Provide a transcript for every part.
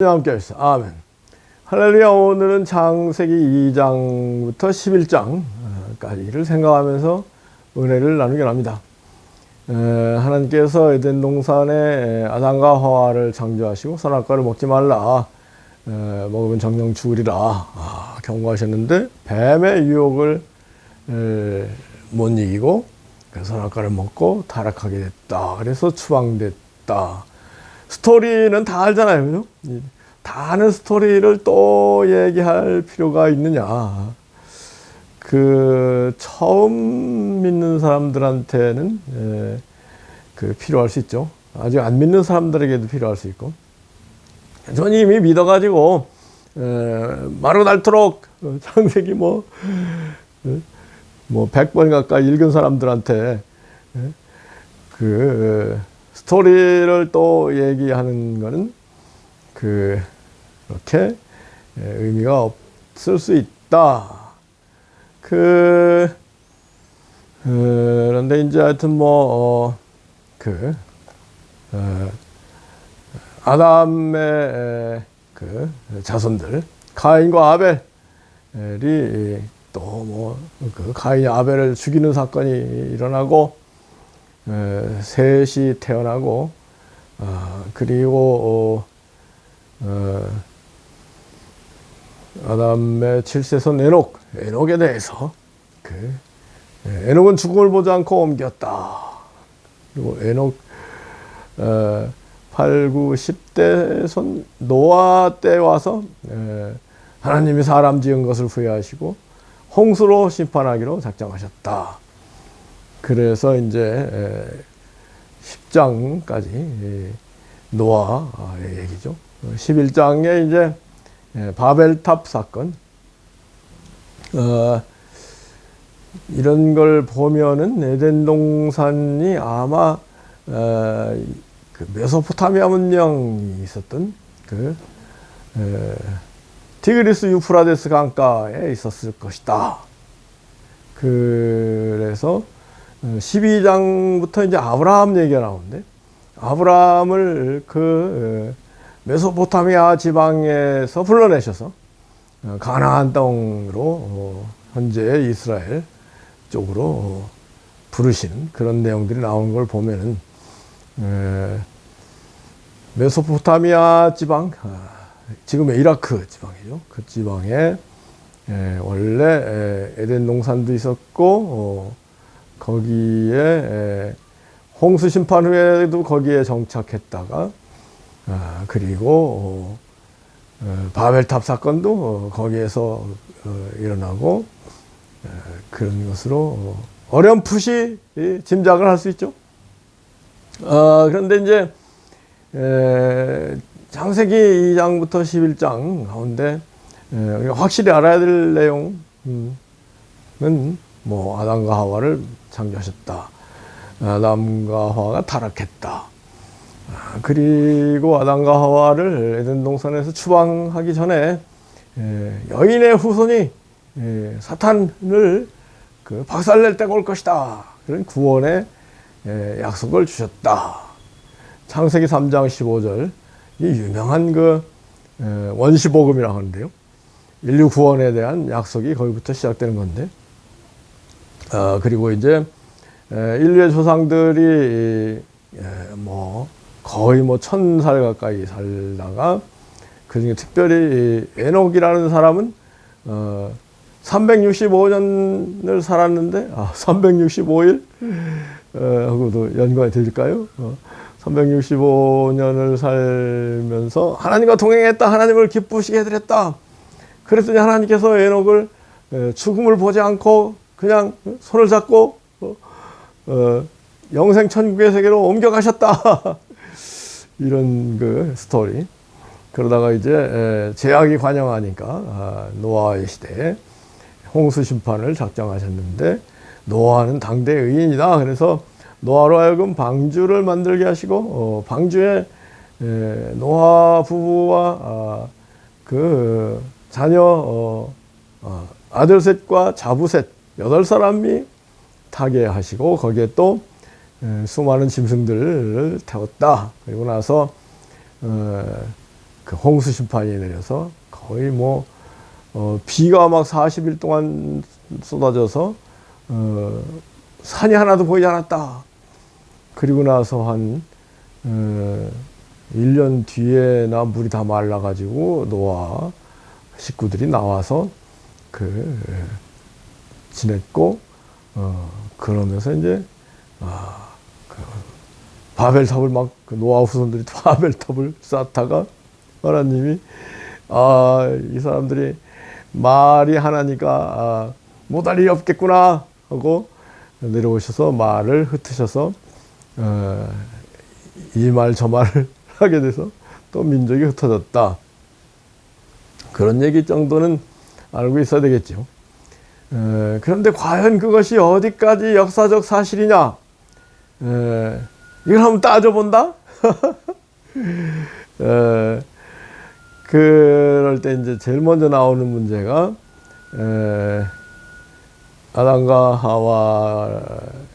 함께 하시죠. 아멘. 할렐루야. 오늘은 창세기 2장부터 11장까지를 생각하면서 은혜를 나누게 합니다. 하나님께서 에덴 동산에 아담과 하와를 창조하시고 선악과를 먹지 말라, 먹으면 정령 죽으리라 경고하셨는데, 뱀의 유혹을 못 이기고 선악과를 먹고 타락하게 됐다. 그래서 추방됐다. 스토리는 다 알잖아요, 그죠? 다 아는 스토리를 또 얘기할 필요가 있느냐. 처음 믿는 사람들한테는 필요할 수 있죠. 아직 안 믿는 사람들에게도 필요할 수 있고. 저는 이미 믿어가지고 마루 닳도록 창세기 100번 가까이 읽은 사람들한테 스토리를 또 얘기하는 거는 그렇게 의미가 없을 수 있다. 그런데 이제 하여튼 아담의 자손들, 가인과 아벨이 또 가인이 아벨을 죽이는 사건이 일어나고, 셋이 태어나고, 그리고 아담의 7세손 에녹에 대해서 에녹은 죽음을 보지 않고 옮겼다. 그리고 에녹 8, 9, 10대 손 노아 때 와서 하나님이 사람 지은 것을 후회하시고 홍수로 심판하기로 작정하셨다. 그래서 이제 10장까지 노아의 얘기죠. 11장에 이제 바벨탑 사건, 이런 걸 보면은 에덴 동산이 아마 메소포타미아 문명이 있었던 티그리스 유프라데스 강가에 있었을 것이다. 그래서 12장부터 이제 아브라함 얘기가 나오는데, 아브라함을 메소포타미아 지방에서 불러내셔서 가나안 땅으로 현재 이스라엘 쪽으로 부르시는 그런 내용들이 나오는 걸 보면은, 메소포타미아 지방, 지금의 이라크 지방이죠. 그 지방에 원래 에덴 동산도 있었고, 거기에 홍수 심판 후에도 거기에 정착했다가, 그리고 바벨탑 사건도 거기에서 일어나고, 그런 것으로 어렴풋이 짐작을 할 수 있죠. 그런데 이제 창세기 2장부터 11장 가운데 확실히 알아야 될 내용은 아담과 하와를 창조하셨다. 아담과 하와가 타락했다. 그리고 아담과 하와를 에덴 동산에서 추방하기 전에 여인의 후손이 사탄을 박살낼 때가 올 것이다. 그런 구원의 약속을 주셨다. 창세기 3장 15절, 이 유명한 원시복음이라고 하는데요. 인류 구원에 대한 약속이 거기부터 시작되는 건데, 그리고 이제 인류의 조상들이 거의 1000살 가까이 살다가, 그중에 특별히 에녹이라는 사람은 365년을 살았는데, 365일 하고도 연관이 될까요? 365년을 살면서 하나님과 동행했다. 하나님을 기쁘시게 해드렸다. 그랬더니 하나님께서 에녹을 죽음을 보지 않고 그냥 손을 잡고 영생 천국의 세계로 옮겨가셨다. 이런 스토리. 그러다가 이제 제약이 관영하니까 노아의 시대에 홍수 심판을 작정하셨는데, 노아는 당대 의인이다. 그래서 노아로 하여금 방주를 만들게 하시고, 방주에 노아 부부와 자녀 아들 셋과 자부 셋 8사람이 타게 하시고, 거기에 또 수많은 짐승들을 태웠다. 그리고 나서 그 홍수 심판이 내려서 거의 뭐 비가 막 40일 동안 쏟아져서 산이 하나도 보이지 않았다. 그리고 나서 한 1년 뒤에나 물이 다 말라가지고 노아 식구들이 나와서 지냈고, 그러면서 이제 바벨탑을 막 노아 후손들이 바벨탑을 쌓다가 하나님이 이 사람들이 말이 하나니까 못할 일이 없겠구나 하고 내려오셔서 말을 흩으셔서 이 말 저 말을 하게 돼서 또 민족이 흩어졌다. 그런 얘기 정도는 알고 있어야 되겠죠. 그런데 과연 그것이 어디까지 역사적 사실이냐? 이걸 한번 따져본다? 그럴 때 이제 제일 먼저 나오는 문제가 아담과 하와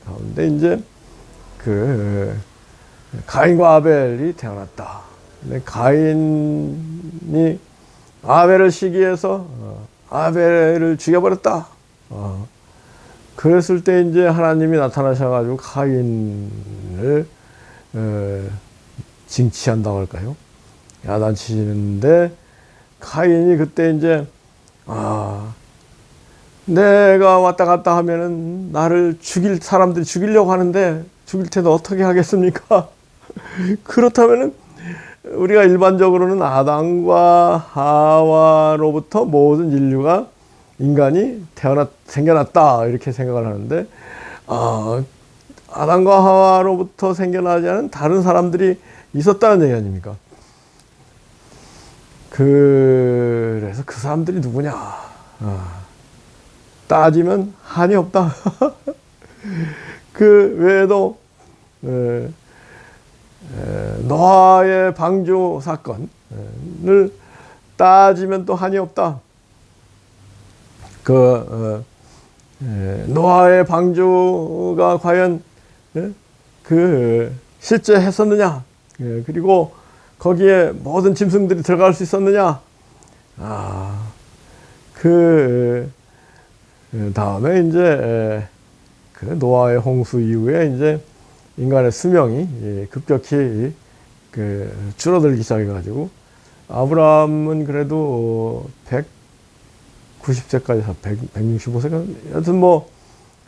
가운데 이제 가인과 아벨이 태어났다. 근데 가인이 아벨을 시기해서 아벨을 죽여버렸다. 그랬을 때 이제 하나님이 나타나셔가지고 가인을 징치한다고 할까요? 야단치시는데 가인이 그때 이제 내가 왔다 갔다 하면은 나를 사람들이 죽이려고 하는데 죽일 텐데 어떻게 하겠습니까? 그렇다면은 우리가 일반적으로는 아담과 하와로부터 모든 인류가 인간이 생겨났다 이렇게 생각을 하는데 아담과 하와로부터 생겨나지 않은 다른 사람들이 있었다는 얘기 아닙니까? 그래서 그 사람들이 누구냐? 따지면 한이 없다. 그 외에도 노아의 방주 사건을 따지면 또 한이 없다. 노아의 방주가 과연 실제 했었느냐? 그리고 거기에 모든 짐승들이 들어갈 수 있었느냐? 다음에 이제 노아의 홍수 이후에 이제 인간의 수명이 급격히 줄어들기 시작해가지고 아브라함은 그래도 190세까지 165세까지 여튼 뭐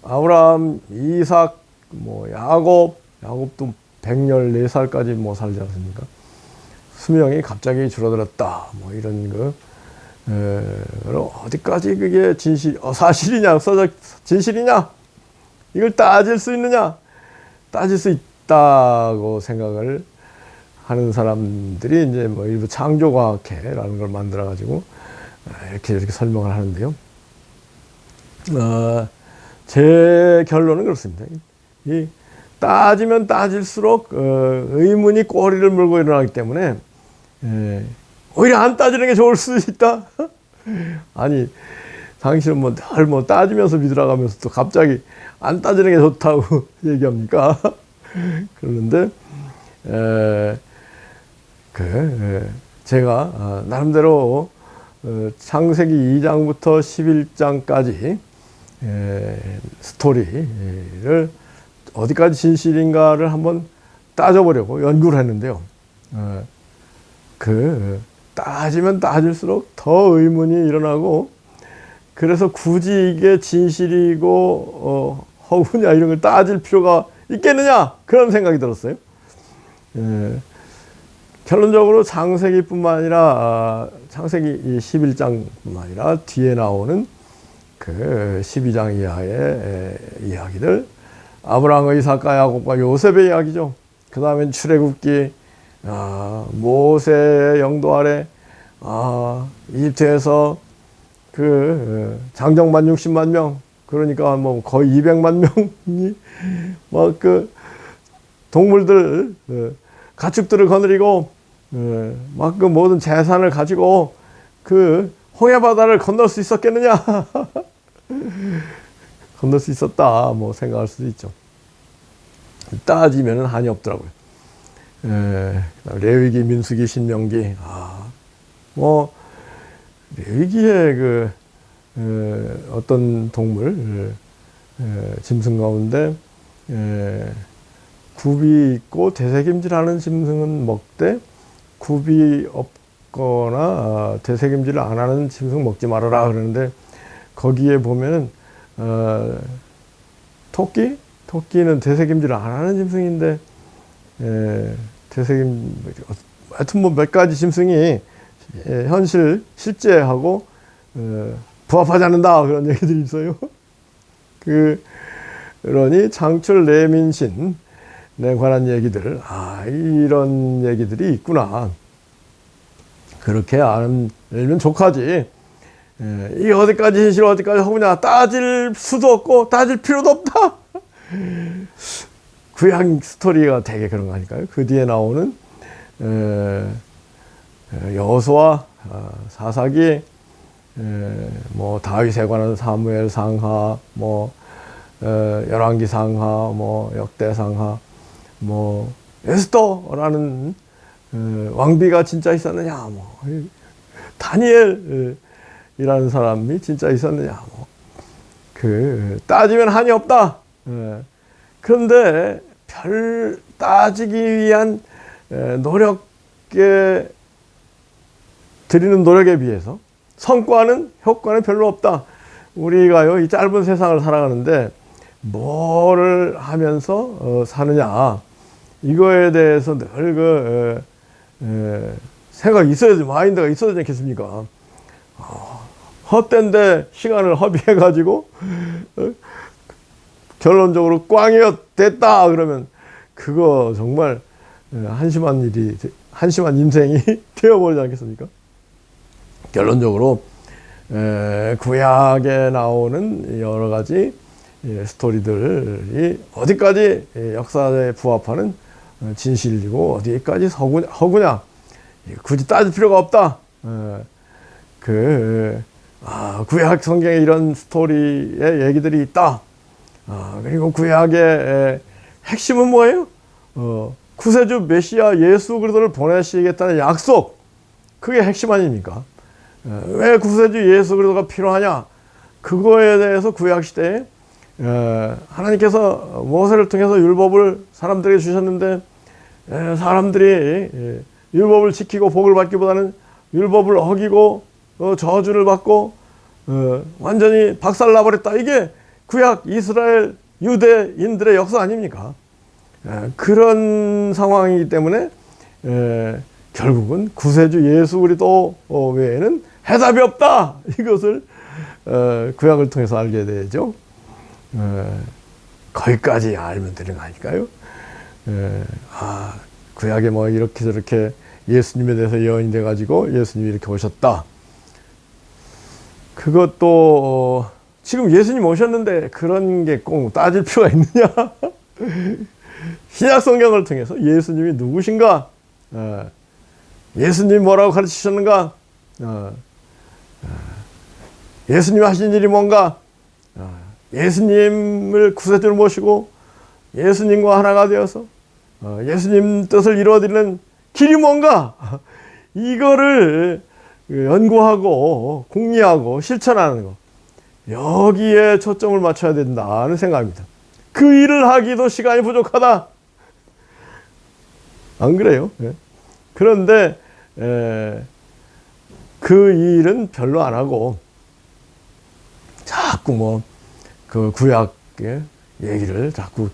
아브라함, 이삭, 뭐 야곱도 114살까지 뭐 살지 않습니까? 수명이 갑자기 줄어들었다. 뭐 이런 어디까지 그게 사실이냐, 역사적 진실이냐? 이걸 따질 수 있느냐? 따질 수 있다고 생각을 하는 사람들이 이제 뭐 일부 창조과학회라는 걸 만들어가지고 이렇게 설명을 하는데요. 제 결론은 그렇습니다. 따지면 따질수록 의문이 꼬리를 물고 일어나기 때문에 오히려 안 따지는 게 좋을 수 있다. 아니 당신은 늘 따지면서 믿으라가면서 또 갑자기 안 따지는 게 좋다고 얘기합니까? 그러는데 제가 나름대로 창세기 2장부터 11장까지 스토리를 어디까지 진실인가를 한번 따져보려고 연구를 했는데요. 따지면 따질수록 더 의문이 일어나고, 그래서 굳이 이게 진실이고 허구냐 이런 걸 따질 필요가 있겠느냐 그런 생각이 들었어요. 결론적으로 창세기뿐만 아니라 창세기 11장뿐만 아니라 뒤에 나오는 12장 이하의 이야기들, 아브라함과 이삭과 야곱과 요셉의 이야기죠. 그 다음엔 출애굽기, 모세의 영도 아래 이집트에서 장정만 60만 명, 그러니까 뭐 거의 200만 명이 막 동물들, 가축들을 거느리고 막 모든 재산을 가지고 홍해 바다를 건널 수 있었겠느냐? 건널 수 있었다 뭐 생각할 수도 있죠. 따지면은 한이 없더라고요. 레위기, 민수기, 신명기 뭐 레위기의 그 어떤 동물 짐승 가운데 굽이 있고 되새김질하는 짐승은 먹되 굽이 없거나 되새김질을 안 하는 짐승 먹지 말아라 그러는데 거기에 보면은 토끼는 되새김질을 안 하는 짐승인데 하여튼 뭐 몇 가지 짐승이 실제하고 부합하지 않는다 그런 얘기들이 있어요. 그러니 창출 내민신에 관한 얘기들, 이런 얘기들이 있구나. 그렇게 알면 족하지. 이 어디까지 진실 어디까지 허구냐 따질 수도 없고 따질 필요도 없다. 구약 스토리가 되게 그런 거 아닐까요? 그 뒤에 나오는 여호수아 사사기, 뭐 다윗에 관한 사무엘 상하, 뭐 열왕기 상하, 뭐 역대 상하, 뭐 에스더라는 왕비가 진짜 있었느냐, 뭐 다니엘이라는 사람이 진짜 있었느냐, 뭐 따지면 한이 없다. 그런데 별 따지기 위한 노력에 드리는 노력에 비해서 효과는 별로 없다. 우리가요, 이 짧은 세상을 살아가는데 뭐를 하면서 사느냐, 이거에 대해서 늘 생각이 있어야지, 마인드가 있어야 되지 않겠습니까? 헛된데 시간을 허비해가지고 결론적으로 꽝이었 됐다 그러면 그거 정말 한심한 인생이 되어버리지 않겠습니까? 결론적으로 구약에 나오는 여러 가지 스토리들이 어디까지 역사에 부합하는 진실이고 어디까지 허구냐 굳이 따질 필요가 없다. 구약 성경에 이런 스토리의 얘기들이 있다. 그리고 구약의 핵심은 뭐예요? 구세주 메시아 예수 그리스도를 보내시겠다는 약속, 그게 핵심 아닙니까? 왜 구세주 예수 그리스도가 필요하냐? 그거에 대해서 구약 시대에 하나님께서 모세를 통해서 율법을 사람들에게 주셨는데 사람들이 율법을 지키고 복을 받기보다는 율법을 어기고 저주를 받고 완전히 박살나버렸다. 이게 구약 이스라엘 유대인들의 역사 아닙니까? 그런 상황이기 때문에 결국은 구세주 예수 그리스도 외에는 해답이 없다. 이것을 구약을 통해서 알게 되죠. 거기까지 알면 되는 거 아닐까요? 구약에 뭐 이렇게 저렇게 예수님에 대해서 예언이 돼가지고 예수님이 이렇게 오셨다. 그것도 지금 예수님 오셨는데 그런 게 꼭 따질 필요가 있느냐? 신약 성경을 통해서 예수님이 누구신가? 예수님이 뭐라고 가르치셨는가? 예수님이 하신 일이 뭔가? 예수님을 구세주로 모시고 예수님과 하나가 되어서 예수님 뜻을 이루어드리는 길이 뭔가? 이거를 연구하고 궁리하고 실천하는 것, 여기에 초점을 맞춰야 된다는 생각입니다. 그 일을 하기도 시간이 부족하다. 안 그래요? 그런데 그 일은 별로 안 하고 자꾸 뭐 그 구약의 얘기를 자꾸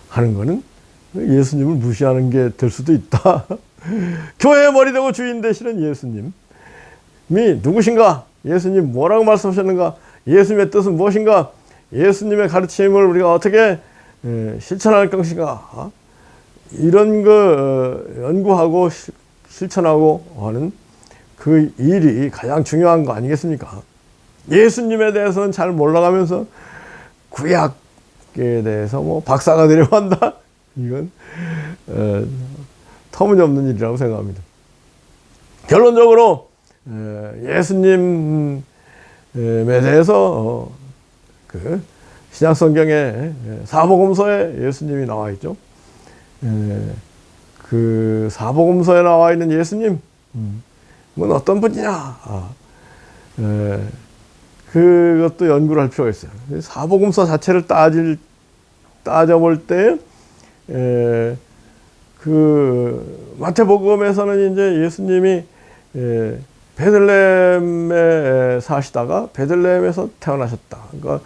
하는 거는 예수님을 무시하는 게 될 수도 있다. 교회의 머리 되고 주인 되시는 예수님이 누구신가? 예수님 뭐라고 말씀하셨는가? 예수님의 뜻은 무엇인가? 예수님의 가르침을 우리가 어떻게 실천할 것인가? 이런 거 연구하고 실천하고 하는 그 일이 가장 중요한 거 아니겠습니까? 예수님에 대해서는 잘 몰라가면서 구약에 대해서 뭐 박사가 되려고 한다? 이건 터무니없는 일이라고 생각합니다. 결론적으로 예수님에 대해서 그 신약 성경에 사복음서에 예수님이 나와 있죠. 그 사복음서에 나와 있는 예수님, 어떤 분이냐? 그것도 연구를 할 필요가 있어요. 사복음서 자체를 따져볼 때, 그 마태복음에서는 이제 예수님이 베들레헴에 사시다가 베들레헴에서 태어나셨다. 그러니까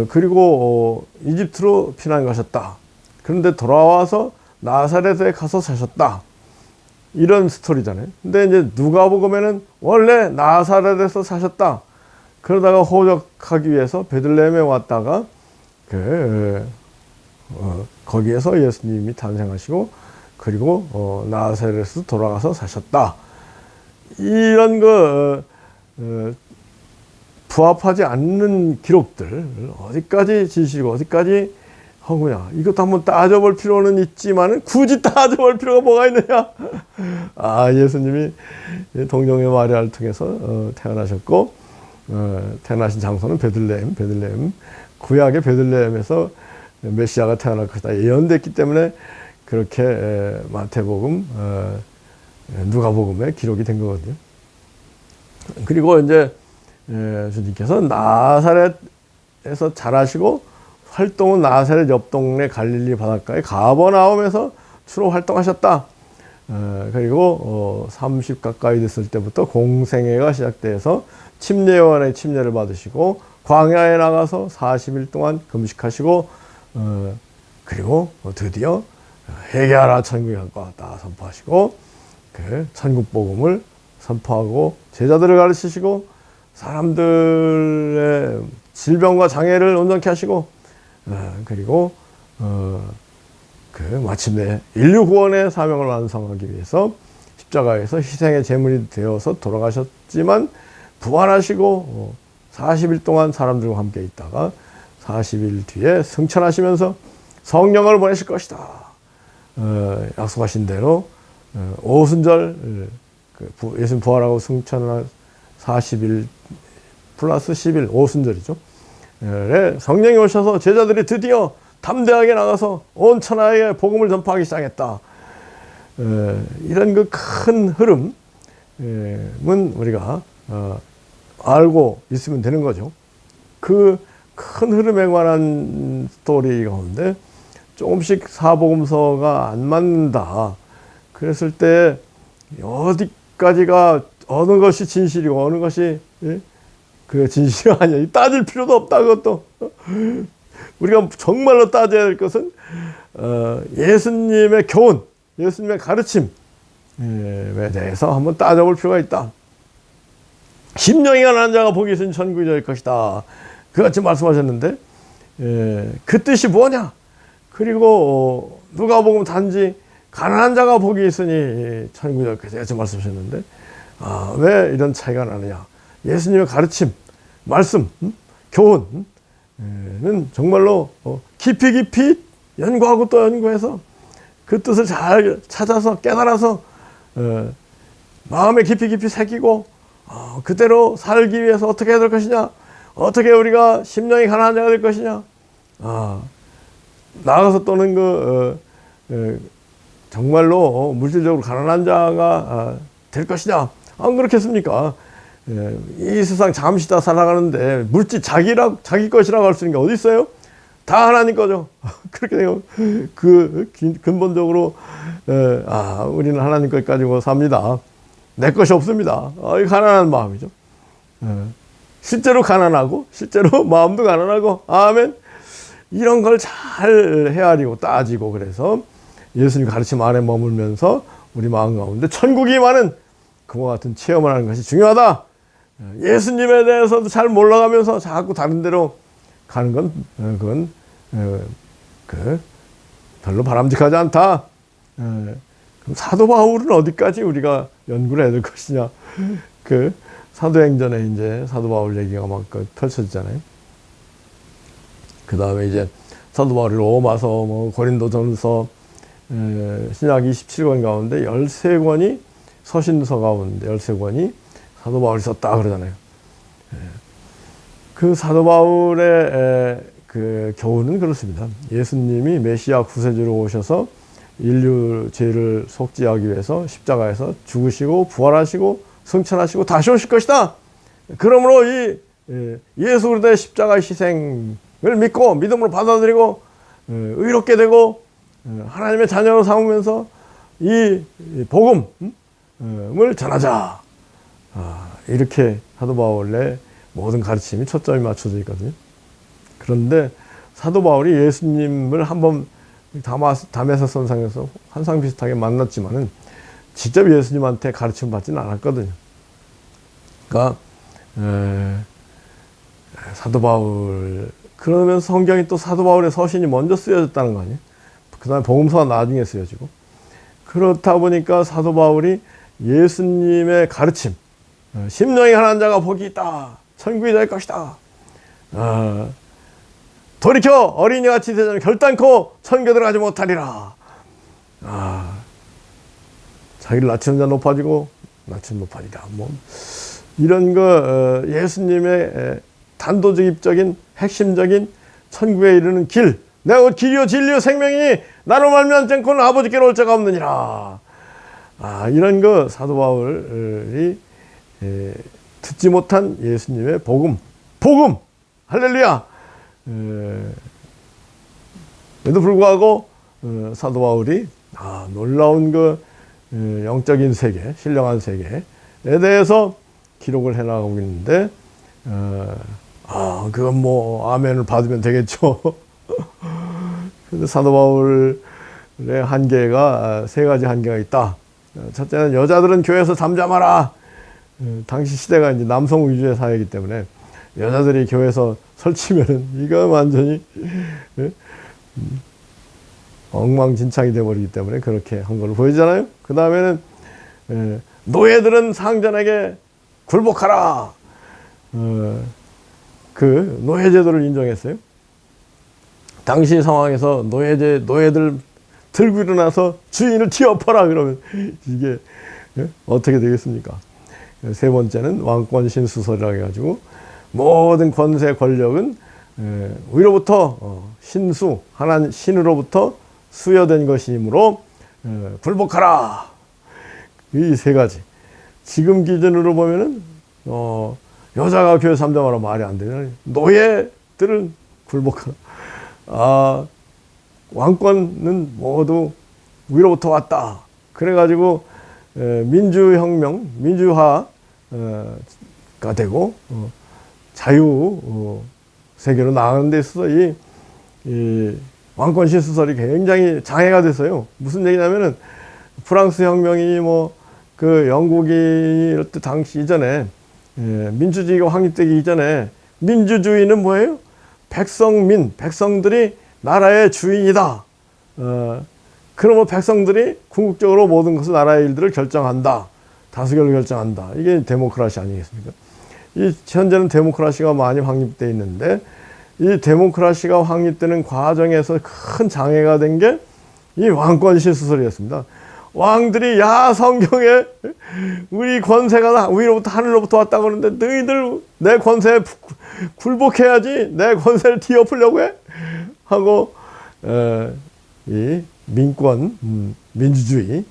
그리고 이집트로 피난 가셨다. 그런데 돌아와서 나사렛에 가서 사셨다. 이런 스토리잖아요. 근데 이제 누가복음에는 원래 나사렛에서 사셨다. 그러다가 호적하기 위해서 베들레헴에 왔다가 거기에서 예수님이 탄생하시고 그리고 나사렛에서 돌아가서 사셨다. 이런 거 부합하지 않는 기록들 어디까지 진실이고 어디까지 허구냐, 이것도 한번 따져볼 필요는 있지만 굳이 따져볼 필요가 뭐가 있느냐. 예수님이 동정의 마리아를 통해서 태어나셨고 태어나신 장소는 베들레헴 구약의 베들레헴에서 메시아가 태어날 것이다 예언됐기 때문에 그렇게 마태복음 누가복음에 기록이 된 거거든요. 그리고 이제 주님께서 나사렛에서 자라시고 활동은 나사렛 옆 동네 갈릴리 바닷가의 가버나움에서 주로 활동하셨다. 그리고 30 가까이 됐을 때부터 공생애가 시작돼서 침례요한의 침례를 받으시고 광야에 나가서 40일 동안 금식하시고 그리고 드디어 회개하라 천국에 가까웠다 선포하시고 그 천국 복음을 선포하고 제자들을 가르치시고 사람들의 질병과 장애를 온전케 하시고 그리고 마침내 인류 구원의 사명을 완성하기 위해서 십자가에서 희생의 제물이 되어서 돌아가셨지만 부활하시고 40일 동안 사람들과 함께 있다가 40일 뒤에 승천하시면서 성령을 보내실 것이다. 약속하신 대로 오순절 예수님 부활하고 승천한 40일 플러스 10일 오순절이죠. 성령이 오셔서 제자들이 드디어 담대하게 나가서 온 천하에 복음을 전파하기 시작했다. 이런 그 큰 흐름은 우리가 알고 있으면 되는 거죠. 그 큰 흐름에 관한 스토리 가운데 조금씩 사복음서가 안 맞는다. 그랬을 때 어디까지가 어느 것이 진실이고 어느 것이 그 진실이 아니야. 따질 필요도 없다. 그것도 우리가 정말로 따져야 될 것은 예수님의 교훈, 예수님의 가르침에 대해서 한번 따져볼 필요가 있다. 심령이 가난한 자가 복이 있으니 천국이 될 것이다. 그같이 말씀하셨는데 그 뜻이 뭐냐? 그리고 누가복음 단지 가난한 자가 복이 있으니 천국이 될 것이다. 이렇게 말씀하셨는데 왜 이런 차이가 나느냐? 예수님의 가르침, 말씀, 교훈은 정말로 깊이 연구하고 또 연구해서 그 뜻을 잘 찾아서 깨달아서 마음에 깊이 새기고 그대로 살기 위해서 어떻게 해야 될 것이냐, 어떻게 우리가 심령이 가난한 자가 될 것이냐, 나아가서 또는 정말로 물질적으로 가난한 자가 될 것이냐. 안 그렇겠습니까? 이 세상 잠시 다 살아가는데 물질 자기 것이라고 할 수 있는 게 어디 있어요? 다 하나님 거죠. 그렇게 되면 근본적으로 우리는 하나님 것 가지고 삽니다. 내 것이 없습니다. 이 가난한 마음이죠. 실제로 가난하고 실제로 마음도 가난하고 아멘. 이런 걸 잘 헤아리고 따지고 그래서 예수님 가르침 안에 머물면서 우리 마음 가운데 천국이 임하는 그와 같은 체험을 하는 것이 중요하다. 예수님에 대해서도 잘 몰라가면서 자꾸 다른 데로 가는 건 그건 별로 바람직하지 않다. 그럼 사도 바울은 어디까지 우리가 연구를 해야 될 것이냐? 사도행전에 이제 사도 바울 얘기가 막 펼쳐지잖아요. 그 다음에 이제 사도 바울이 로마서, 고린도전서, 신약 27권 가운데 13권이 서신서 가운데 13권이 사도 바울이 썼다 그러잖아요. 그 사도 바울의 그 교훈은 그렇습니다. 예수님이 메시아 구세주로 오셔서 인류 죄를 속죄하기 위해서 십자가에서 죽으시고 부활하시고 승천하시고 다시 오실 것이다. 그러므로 이 예수 그리스도의 십자가의 희생을 믿고 믿음으로 받아들이고 의롭게 되고 하나님의 자녀로 삼으면서 이 복음을 전하자. 이렇게 사도 바울의 모든 가르침이 초점이 맞춰져 있거든요. 그런데 사도 바울이 예수님을 한번 다메섹 선상에서 환상 비슷하게 만났지만은 직접 예수님한테 가르침 받지는 않았거든요. 그러니까 사도 바울, 그러면 성경이 또 사도 바울의 서신이 먼저 쓰여졌다는 거 아니에요? 그 다음에 복음서가 나중에 쓰여지고. 그렇다 보니까 사도 바울이 예수님의 가르침, 심령이 가난한 자가 복이 있다, 천국이 될 것이다, 돌이켜 어린이같이 되자면 결단코 천국에 들어가지 못하리라. 자기를 낮추는 자 높아지고 낮추면 높아지라. 뭐 이런 거 예수님의 단도직입적인 핵심적인 천국에 이르는 길, 내가 곧 길이요 진리요 생명이니 나로 말미암지 않고는 아버지께로 올 자가 없느니라. 이런 거 사도 바울이 듣지 못한 예수님의 복음 할렐루야. 에도 불구하고 사도 바울이 놀라운 그 영적인 세계, 신령한 세계에 대해서 기록을 해나가고 있는데, 그건 뭐 아멘을 받으면 되겠죠. 근데 사도 바울의 한계가 세 가지 한계가 있다. 첫째는 여자들은 교회에서 잠잠하라. 당시 시대가 이제 남성 위주의 사회이기 때문에 여자들이 교회에서 설치면은 이거 완전히 엉망진창이 되어버리기 때문에 그렇게 한 걸로 보이잖아요. 그 다음에는 노예들은 상전에게 굴복하라. 그 노예제도를 인정했어요. 당시 상황에서 노예들 들고 일어나서 주인을 뒤엎어라 그러면 이게 어떻게 되겠습니까? 세 번째는 왕권 신수설이라 해가지고 모든 권세 권력은 위로부터 하나님 신으로부터 수여된 것이므로 굴복하라. 이 세 가지. 지금 기준으로 보면은 여자가 교회 잠잠하라 말이 안 되잖아요. 노예들은 굴복하라. 왕권은 모두 위로부터 왔다. 그래가지고 민주혁명, 민주화가 되고 자유 세계로 나가는 데 있어서 이 왕권 신수설이 굉장히 장애가 됐어요. 무슨 얘기냐면은 프랑스 혁명이 그 영국이 당시 이전에 민주주의가 확립되기 이전에 민주주의는 뭐예요? 백성들이 나라의 주인이다. 그러면 백성들이 궁극적으로 모든 것을 나라의 일들을 결정한다. 다수결로 결정한다. 이게 데모크라시 아니겠습니까? 이 현재는 데모크라시가 많이 확립되어 있는데 이 데모크라시가 확립되는 과정에서 큰 장애가 된 게 이 왕권 신수설이었습니다. 왕들이 성경에 우리 권세가 위로부터 하늘로부터 왔다고 하는데 너희들 내 권세에 굴복해야지 내 권세를 뒤엎으려고 해? 하고 이 민권, 민주주의를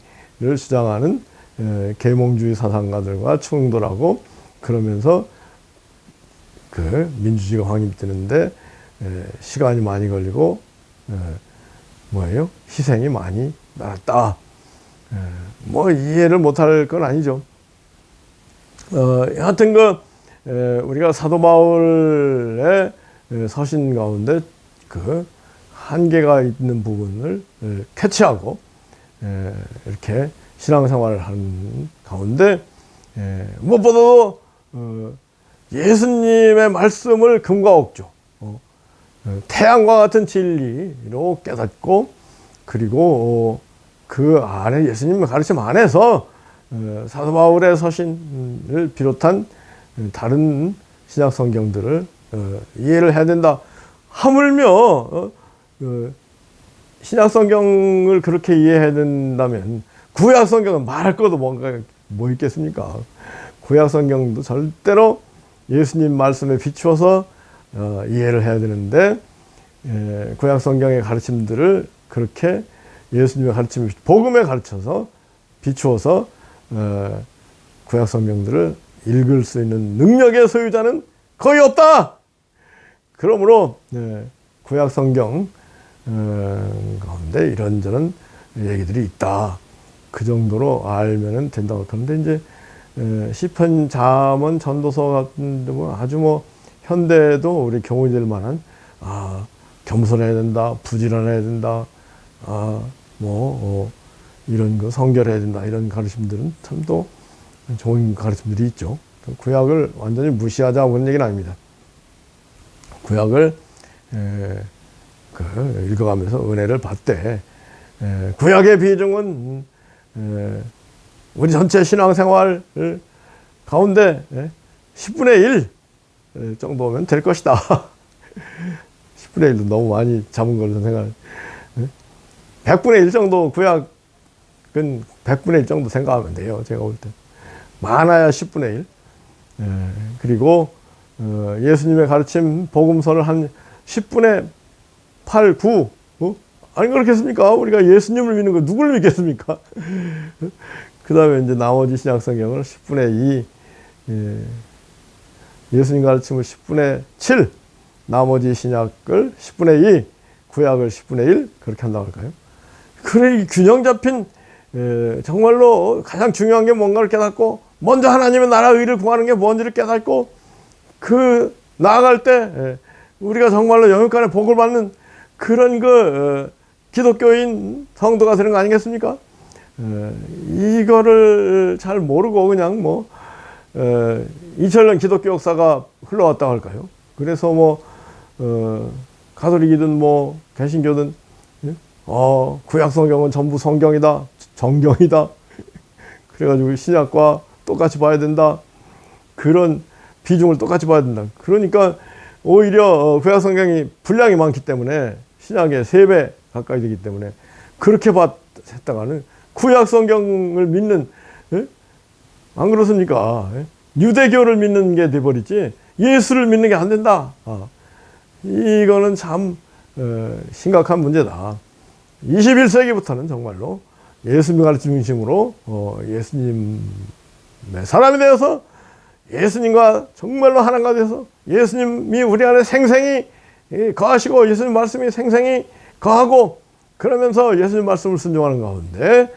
주장하는 계몽주의 사상가들과 충돌하고 그러면서 그 민주주의가 확립되는데 시간이 많이 걸리고 희생이 많이 나왔다. 이해를 못할 건 아니죠. 하여튼 우리가 사도 바울의 서신 가운데 그 한계가 있는 부분을 캐치하고 이렇게 신앙생활을 하는 가운데 무엇보다도 예수님의 말씀을 금과 옥조, 태양과 같은 진리로 깨닫고 그리고 그 안에 예수님의 가르침 안에서 사도 바울의 서신을 비롯한 다른 신약 성경들을 이해를 해야 된다. 하물며 신약 성경을 그렇게 이해해야 된다면 구약 성경은 말할 것도 뭐 있겠습니까? 구약 성경도 절대로 예수님 말씀에 비추어서 이해를 해야 되는데 구약 성경의 가르침들을 그렇게 예수님의 가르침을 복음에 가르쳐서 비추어서 구약 성경들을 읽을 수 있는 능력의 소유자는 거의 없다. 그러므로 구약 성경 가운데 이런저런 얘기들이 있다. 그 정도로 알면은 된다고. 그런데 이제 시편, 잠언, 전도서 같은 뭐 아주 뭐 현대에도 우리 경험이 될 만한 겸손해야 된다, 부지런해야 된다, 이런 거 성결해야 된다, 이런 가르침들은 참 또 좋은 가르침들이 있죠. 구약을 완전히 무시하자 그런 얘기는 아닙니다. 구약을 읽어가면서 은혜를 받되 구약의 비중은 우리 전체 신앙생활 가운데 10분의 1 정도면 될 것이다. 10분의 1도 너무 많이 잡은 걸로 생각. 100분의 1 정도 구약은 100분의 1 정도 생각하면 돼요. 제가 볼 때. 많아야 10분의 1. 그리고 예수님의 가르침 복음서를 한 10분의 8, 9. 아니 그렇겠습니까? 우리가 예수님을 믿는 거 누굴 믿겠습니까? 그 다음에 이제 나머지 신약성경을 10분의 2, 예수님 가르침을 10분의 7, 나머지 신약을 10분의 2, 구약을 10분의 1, 그렇게 한다고 할까요? 그래, 이 균형 잡힌, 정말로 가장 중요한 게 뭔가를 깨닫고, 먼저 하나님의 나라 의를 구하는 게 뭔지를 깨닫고, 나아갈 때, 우리가 정말로 영육간의 복을 받는 그런 기독교인 성도가 되는 거 아니겠습니까? 이거를 잘 모르고 그냥 2000년 기독교 역사가 흘러왔다고 할까요? 그래서 가톨릭이든 개신교든, 구약 성경은 전부 성경이다, 정경이다. 그래가지고 신약과 똑같이 봐야 된다. 그런 비중을 똑같이 봐야 된다. 그러니까 오히려 구약 성경이 분량이 많기 때문에 신약의 3배 가까이 되기 때문에 그렇게 했다가는 구약 성경을 믿는, 안 그렇습니까? 유대교를 믿는 게 돼버리지 예수를 믿는 게 안 된다. 이거는 참 심각한 문제다. 21세기부터는 정말로 예수님 가르침 중심으로 예수님의 사람이 되어서 예수님과 정말로 하나가 되어서 예수님이 우리 안에 생생히 거하시고 예수님 말씀이 생생히 거하고 그러면서 예수님 말씀을 순종하는 가운데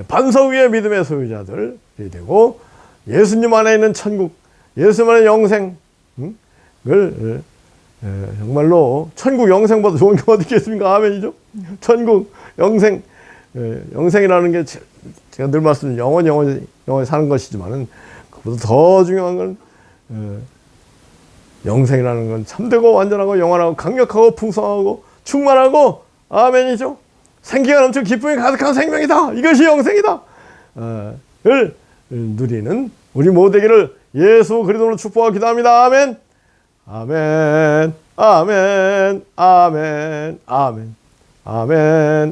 반석 위의 믿음의 소유자들이 되고 예수님 안에 있는 천국, 예수님 안에 영생을 정말로 천국 영생보다 좋은 게 어디 있겠습니까? 아멘이죠. 천국 영생, 영생이라는 게 제가 늘 말씀드린 영원히 사는 것이지만은 그보다 더 중요한 건 영생이라는 건 참되고 완전하고 영원하고 강력하고 풍성하고 충만하고 아멘이죠. 생기가 넘치고 기쁨이 가득한 생명이다. 이것이 영생이다. 를 누리는 우리 모두에게를 예수 그리스도로 축복하고 기도합니다. 아멘. 아멘. 아멘. 아멘. 아멘. 아멘.